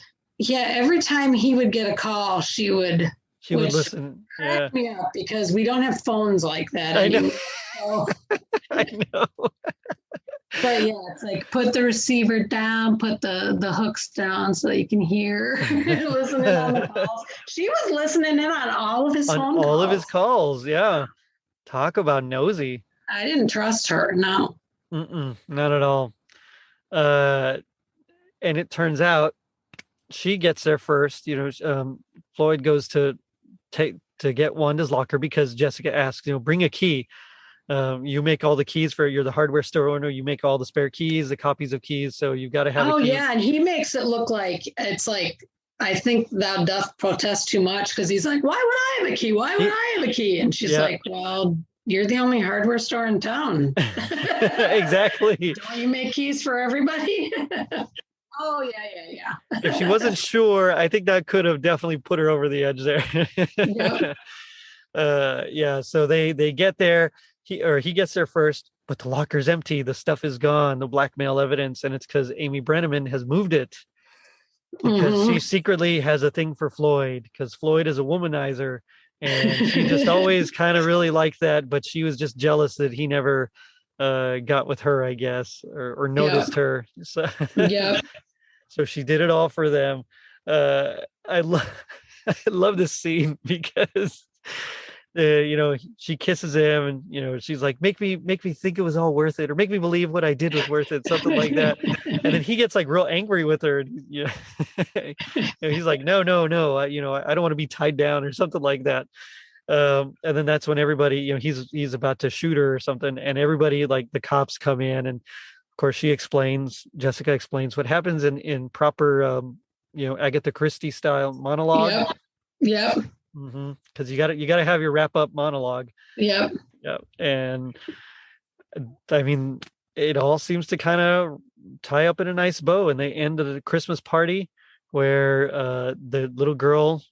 every time he would get a call, she would listen. Crack me up, because we don't have phones like that anymore. So. I know. But yeah, it's like put the receiver down, put the hooks down so you can hear. Listening on the calls. She was listening in on all of his phone calls. All of his calls, yeah. Talk about nosy. I didn't trust her. No. Not at all. And it turns out she gets there first. Floyd goes to get Wanda's locker because Jessica asks, bring a key. You make all the keys you're the hardware store owner. You make all the spare keys, the copies of keys. So you've got to have a key. Yeah. And he makes it look like it's like, I think thou doth protest too much, because he's like, why would I have a key? Why would I have a key? And she's like, well, you're the only hardware store in town. Exactly. Don't you make keys for everybody? Oh, yeah. If she wasn't sure, I think that could have definitely put her over the edge there. Yep. So they get there. He gets there first, but the locker's empty. The stuff is gone, the blackmail evidence, and it's because Amy Brenneman has moved it. Because she secretly has a thing for Floyd, because Floyd is a womanizer. And she just always kind of really liked that, but she was just jealous that he never got with her, I guess, or noticed her. So, so she did it all for them. I love this scene because she kisses him, and she's like, make me think it was all worth it, or make me believe what I did was worth it, something like that. And then he gets like real angry with her, and he's like, no, no, no, I don't want to be tied down or something like that. And then that's when everybody, he's about to shoot her or something, and everybody, like the cops, come in, and of course Jessica explains what happens in proper Agatha Christie style monologue. Yep. Because you gotta have your wrap up monologue. Yep. And I mean, it all seems to kind of tie up in a nice bow, and they end at a Christmas party where the little girl,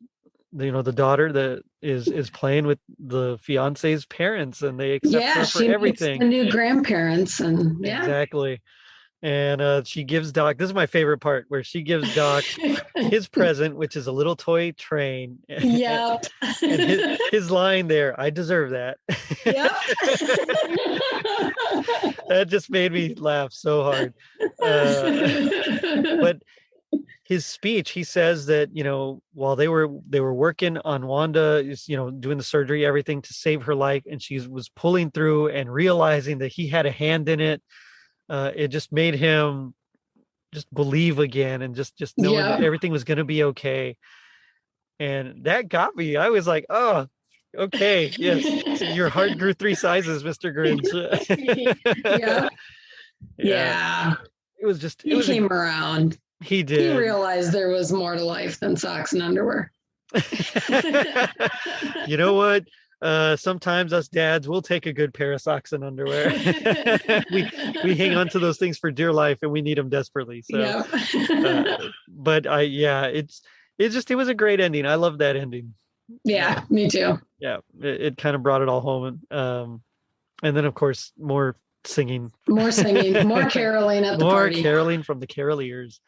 the daughter that is playing with the fiance's parents, and they accept her for everything. The new grandparents, and exactly. And she gives Doc, this is my favorite part, where she gives Doc his present, which is a little toy train. Yep. And his line there, I deserve that. Yep. That just made me laugh so hard. But his speech, he says that, while they were working on Wanda, doing the surgery, everything to save her life, and she was pulling through and realizing that he had a hand in it. It just made him just believe again, and just knowing that everything was going to be okay. And that got me. I was like, oh, okay. Yes. Your heart grew 3 sizes, Mr. Grins. Yeah. He came around. He did. He realized there was more to life than socks and underwear. You know what? Sometimes us dads will take a good pair of socks and underwear. we hang on to those things for dear life, and we need them desperately. So, but it was a great ending. I love that ending. Yeah, me too. Yeah, it kind of brought it all home, and then of course more singing, more caroling at the party, more caroling from the caroliers.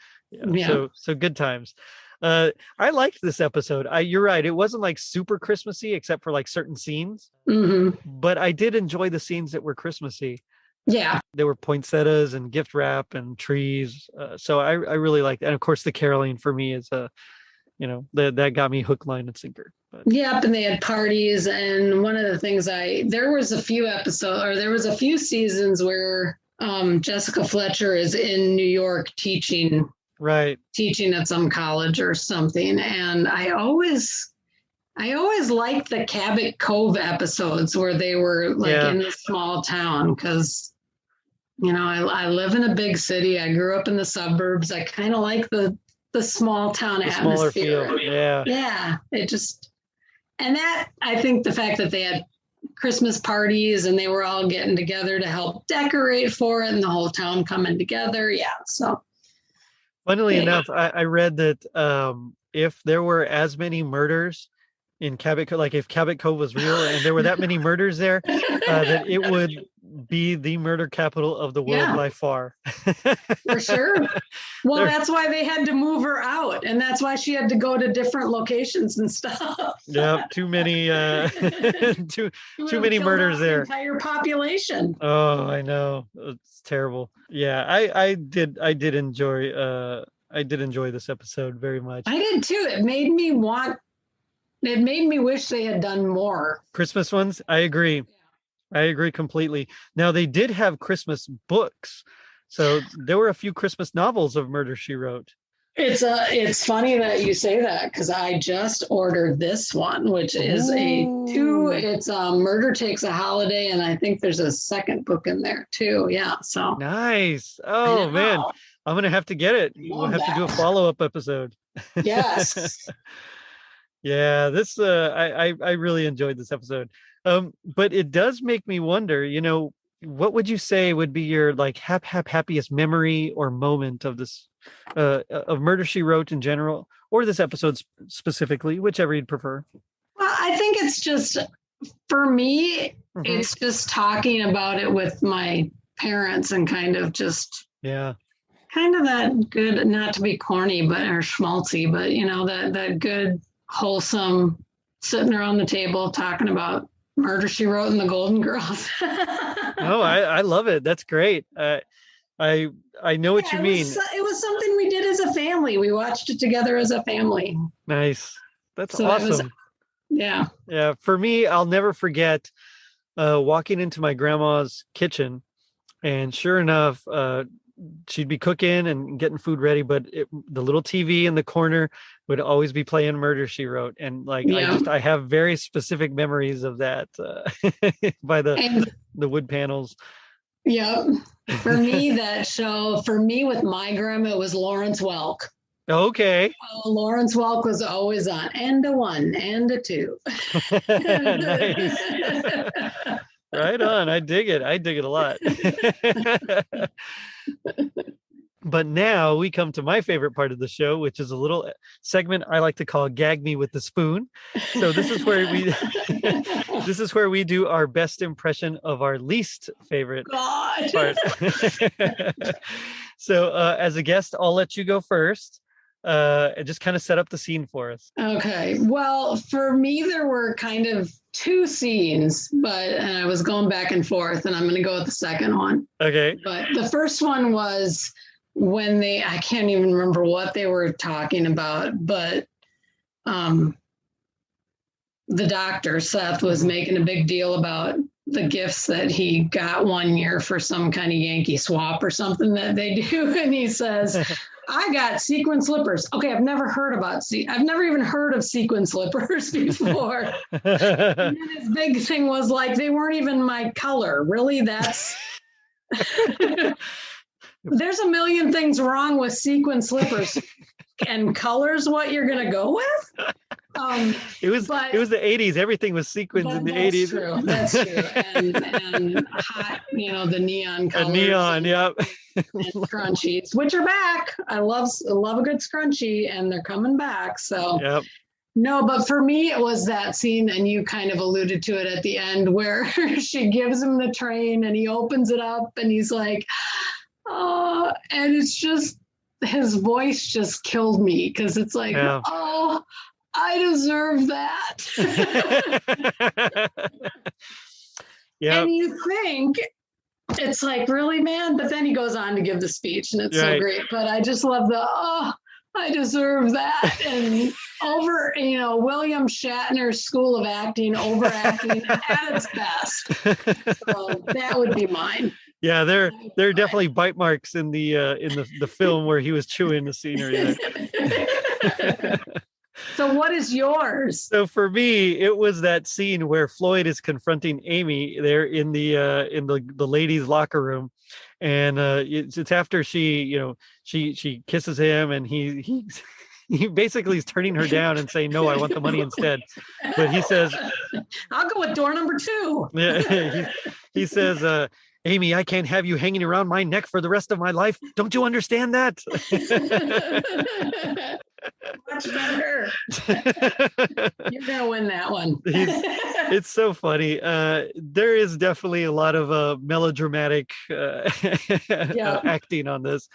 So good times. I liked this episode. You're right. It wasn't like super Christmassy except for like certain scenes, but I did enjoy the scenes that were Christmassy. Yeah. There were poinsettias and gift wrap and trees. So I really liked that. And of course the caroling for me is that got me hook, line, and sinker. But. Yep. And they had parties. And one of the things there was a few seasons where Jessica Fletcher is in New York teaching at some college or something. And I always liked the Cabot Cove episodes where they were in the small town, because I live in a big city. I grew up in the suburbs. I kind of like the small town atmosphere. Smaller feel. Yeah. And that, I think the fact that they had Christmas parties and they were all getting together to help decorate for it, and the whole town coming together. Yeah. So funnily enough, I read that if there were as many murders in Cabot Cove, like if Cabot Cove was real and there were that many murders there, that it would be the murder capital of the world by far. For sure. Well, that's why they had to move her out, and that's why she had to go to different locations and stuff. Yeah, too many too many murders there. The entire population. Oh, I know. It's terrible. Yeah, I did enjoy this episode very much. I did too. It made me wish they had done more Christmas ones. I agree. I agree completely. Now, they did have Christmas books, so there were a few Christmas novels of Murder, She Wrote. It's funny that you say that, because I just ordered this one, which is it's Murder Takes a Holiday, and I think there's a second book in there too. Yeah, so nice. Oh man, I'm gonna have to get it. We'll have to do a follow-up episode. Yes. Yeah, this I really enjoyed this episode. But it does make me wonder, what would you say would be your like happiest memory or moment of this of Murder, She Wrote in general, or this episode specifically, whichever you'd prefer? Well, I think it's just, for me, it's just talking about it with my parents, and kind of that good, not to be corny or schmaltzy, but that good, wholesome, sitting around the table talking about Murder, She Wrote and the Golden Girls. Oh, I love it. That's great. I know what you mean. It was something we did as a family. We watched it together as a family. Nice. That's awesome. Yeah. Yeah. For me, I'll never forget walking into my grandma's kitchen, and sure enough, she'd be cooking and getting food ready, but the little TV in the corner would always be playing Murder She Wrote, and like Yeah. I have very specific memories of that by And the wood panels. yeah, for me, that show, for me with my grandma, it was Lawrence Welk. Okay. Oh, Lawrence Welk was always on, and a one, and a two. Nice. Right on. I dig it. I dig it a lot. But now we come to my favorite part of the show, which is a little segment I like to call Gag Me with the Spoon. So this is where we this is where we do our best impression of our least favorite God. part. So as a guest, I'll let you go first. And just kind of set up the scene for us. Okay. Well, for me, there were kind of two scenes, and I was going back and forth, and I'm going to go with the second one. Okay. But the first one was when I can't even remember what they were talking about, but the doctor, Seth, was making a big deal about the gifts that he got one year for some kind of Yankee swap or something that they do. And he says, I got sequin slippers. Okay, I've never even heard of sequin slippers before. And then his big thing was like, they weren't even my color. Really? There's a million things wrong with sequin slippers. And color's what you're gonna go with? It was the 80s. Everything was sequins in the 80s. That's true. And hot, the neon colors. A neon, yep. And scrunchies, which are back. I love a good scrunchie, and they're coming back. So yep. No, but for me, it was that scene, and you kind of alluded to it at the end, where she gives him the train and he opens it up and he's like, oh, and it's just, his voice just killed me, because it's like, yeah. Oh, I deserve that. Yeah. And you think it's like, really, man? But then he goes on to give the speech, and it's so great. But I just love I deserve that. And William Shatner's School of Acting, overacting at its best. So that would be mine. Yeah, there are definitely bite marks in the film where he was chewing the scenery. So what is yours? So for me, it was that scene where Floyd is confronting Amy there in the ladies' locker room, and it's after she kisses him, and he basically is turning her down and saying, no, I want the money instead. But he says, I'll go with door number 2. Yeah, he says, Amy, I can't have you hanging around my neck for the rest of my life. Don't you understand that? Much better. You're going to win that one. It's so funny. There is definitely a lot of melodramatic acting on this,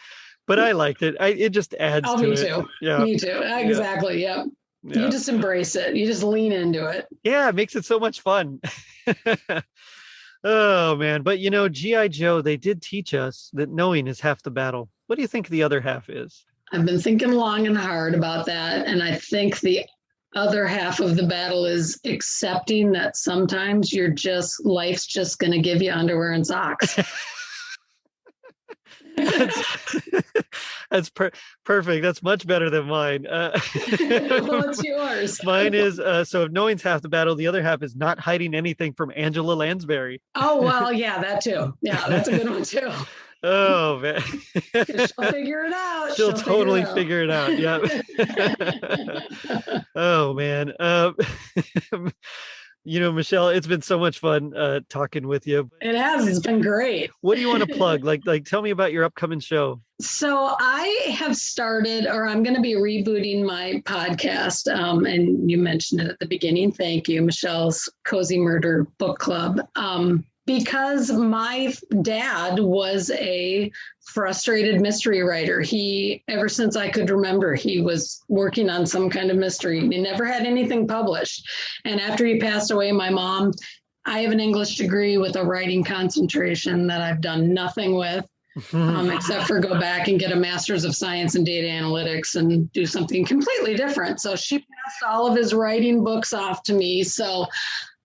but I liked it. It just adds to me it. Too. Yeah. Me too. Exactly. Yep. Yeah. You just embrace it. You just lean into it. Yeah, it makes it so much fun. Oh, man. But, G.I. Joe, they did teach us that knowing is half the battle. What do you think the other half is? I've been thinking long and hard about that. And I think the other half of the battle is accepting that sometimes life's just going to give you underwear and socks. That's perfect. That's much better than mine. What's yours? Mine is, so if knowing's half the battle, the other half is not hiding anything from Angela Lansbury. Oh, well, yeah, that too. Yeah, that's a good one too. Oh, man. She'll figure it out. She'll totally figure it out. Yeah. Oh, man. Michelle, it's been so much fun talking with you. It has. It's been great. What do you want to plug? Like, tell me about your upcoming show. So I have started, or I'm going to be rebooting my podcast. And you mentioned it at the beginning. Thank you, Michelle's Cozy Murder Book Club. Because my dad was a frustrated mystery writer. Ever since I could remember, he was working on some kind of mystery. He never had anything published. And after he passed away, my mom, I have an English degree with a writing concentration that I've done nothing with. except for go back and get a master's of science in data analytics and do something completely different. So she passed all of his writing books off to me. So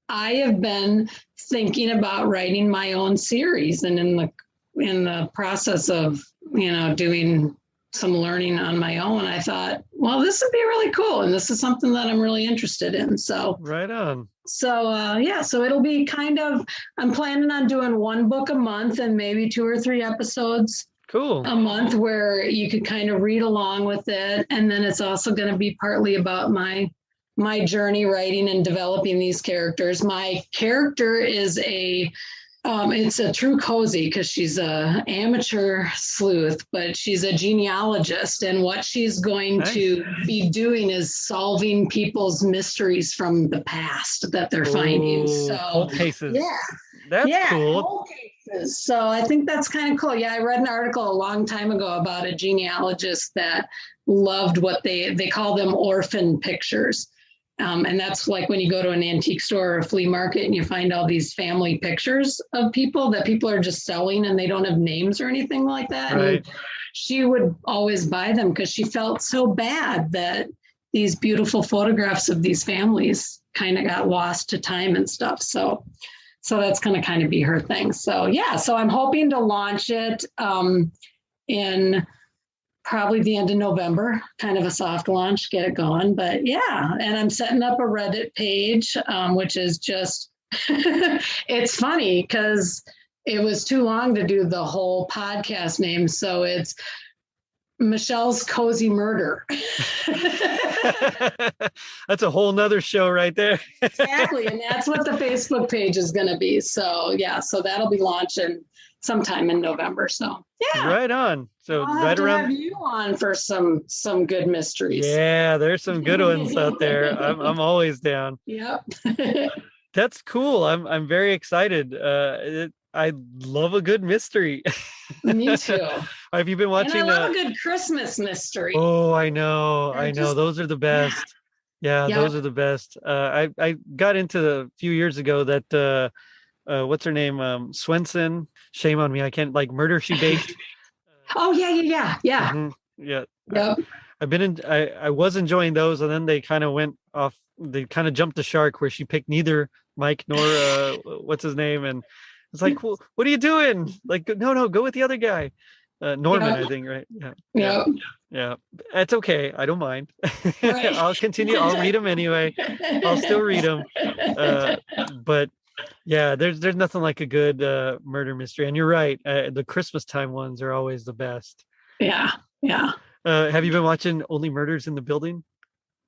I have been thinking about writing my own series, and in the process of, doing some learning on my own, I thought, well, this would be really cool. And this is something that I'm really interested in. So right on. So so it'll be I'm planning on doing one book a month and maybe 2 or 3 episodes Cool. a month where you could kind of read along with it. And then it's also going to be partly about my journey writing and developing these characters. My character is it's a true cozy because she's a amateur sleuth, but she's a genealogist. And what she's going to be doing is solving people's mysteries from the past that they're finding. So cold cases. Yeah. That's cool. Cold cases. So I think that's kind of cool. Yeah, I read an article a long time ago about a genealogist that loved what they call them orphan pictures. And that's like when you go to an antique store or a flea market and you find all these family pictures of people that people are just selling and they don't have names or anything like that. Right. And she would always buy them because she felt so bad that these beautiful photographs of these families kind of got lost to time and stuff. So that's going to kind of be her thing. So so I'm hoping to launch it in probably the end of November, kind of a soft launch, get it going. But and I'm setting up a Reddit page, which is just, it's funny because it was too long to do the whole podcast name. So it's Michelle's Cozy Murder. That's a whole nother show right there. Exactly. And that's what the Facebook page is going to be. So so that'll be launching sometime in November. So right on. So I'll right around have you on for some good mysteries. Yeah, there's some good ones out there. I'm always down. Yep. That's cool. I'm very excited. I love a good mystery. Me too. Have you been watching? And I love a good Christmas mystery. Oh, I know. Those are the best. Yeah, those are the best. I got into a few years ago that what's her name? Swenson. Shame on me. I can't Murder She Baked. Oh yeah. Mm-hmm. Yeah. Yep. I was enjoying those, and then they kind of went off. They kind of jumped the shark where she picked neither Mike nor what's his name, and it's like, well, what are you doing? No, go with the other guy, Norman, I think, right? Yeah. That's okay. I don't mind. Right. I'll continue. I'll read them anyway. I'll still read them, but. Yeah, there's nothing like a good murder mystery, and you're right. The Christmas time ones are always the best. Yeah. Have you been watching Only Murders in the Building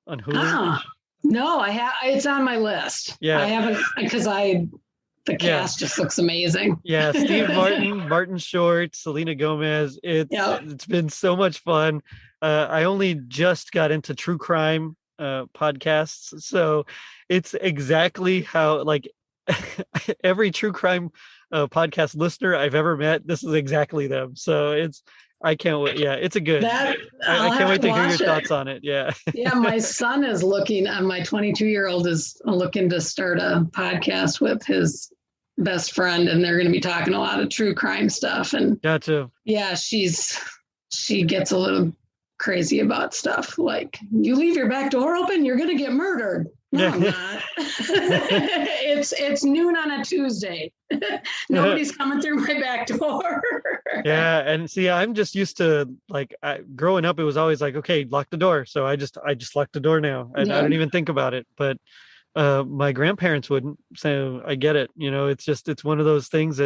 on Hulu? No, I have. It's on my list. Yeah, I haven't because the cast just looks amazing. Yeah, Steve Martin Short, Selena Gomez. It's been so much fun. I only just got into true crime podcasts, so it's exactly how every true crime podcast listener I've ever met, this is exactly them. So I can't wait. Yeah, it's a good. I can't wait to hear your thoughts on it. Yeah. Yeah, my son is looking. My 22-year-old is looking to start a podcast with his best friend, and they're going to be talking a lot of true crime stuff. And gotcha. Yeah, she gets a little crazy about stuff like, you leave your back door open, you're going to get murdered. No, I'm not. It's noon on a Tuesday. Nobody's coming through my back door. Yeah, and see, I'm just used to growing up. It was always like, okay, lock the door. So I just lock the door now, and I don't even think about it. But my grandparents wouldn't. So I get it. It's one of those things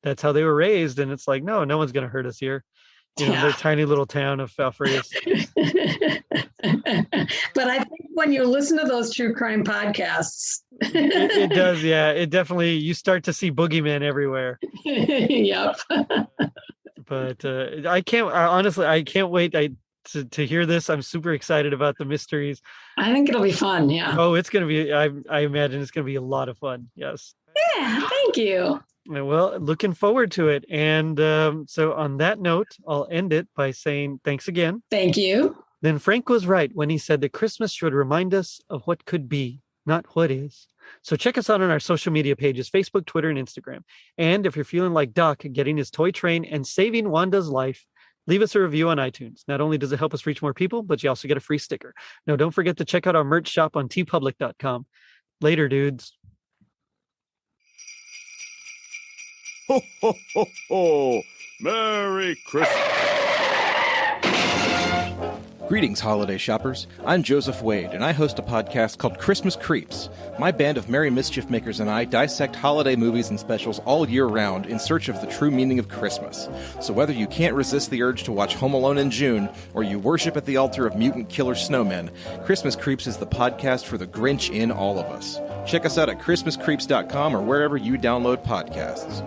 that's how they were raised, and it's like, no one's gonna hurt us here. The tiny little town of Falfurrias. But I think when you listen to those true crime podcasts, it does. Yeah, it definitely, you start to see boogeymen everywhere. Yep. But I can't wait to hear this. I'm super excited about the mysteries. I think it'll be fun. Yeah. Oh, it's going to be, I imagine it's going to be a lot of fun. Yes. Yeah. Thank you. Well, looking forward to it. And so on that note, I'll end it by saying thanks again. Thank you. Then Frank was right when he said that Christmas should remind us of what could be. not what is. So check us out on our social media pages, Facebook, Twitter, and Instagram. And if you're feeling like Doc getting his toy train and saving Wanda's life, leave us a review on iTunes. Not only does it help us reach more people, but you also get a free sticker. Now, don't forget to check out our merch shop on tpublic.com. Later, dudes. Ho, ho, ho, ho! Merry Christmas! Greetings, holiday shoppers. I'm Joseph Wade, and I host a podcast called Christmas Creeps. My band of merry mischief makers and I dissect holiday movies and specials all year round in search of the true meaning of Christmas. So whether you can't resist the urge to watch Home Alone in June, or you worship at the altar of mutant killer snowmen, Christmas Creeps is the podcast for the Grinch in all of us. Check us out at ChristmasCreeps.com or wherever you download podcasts.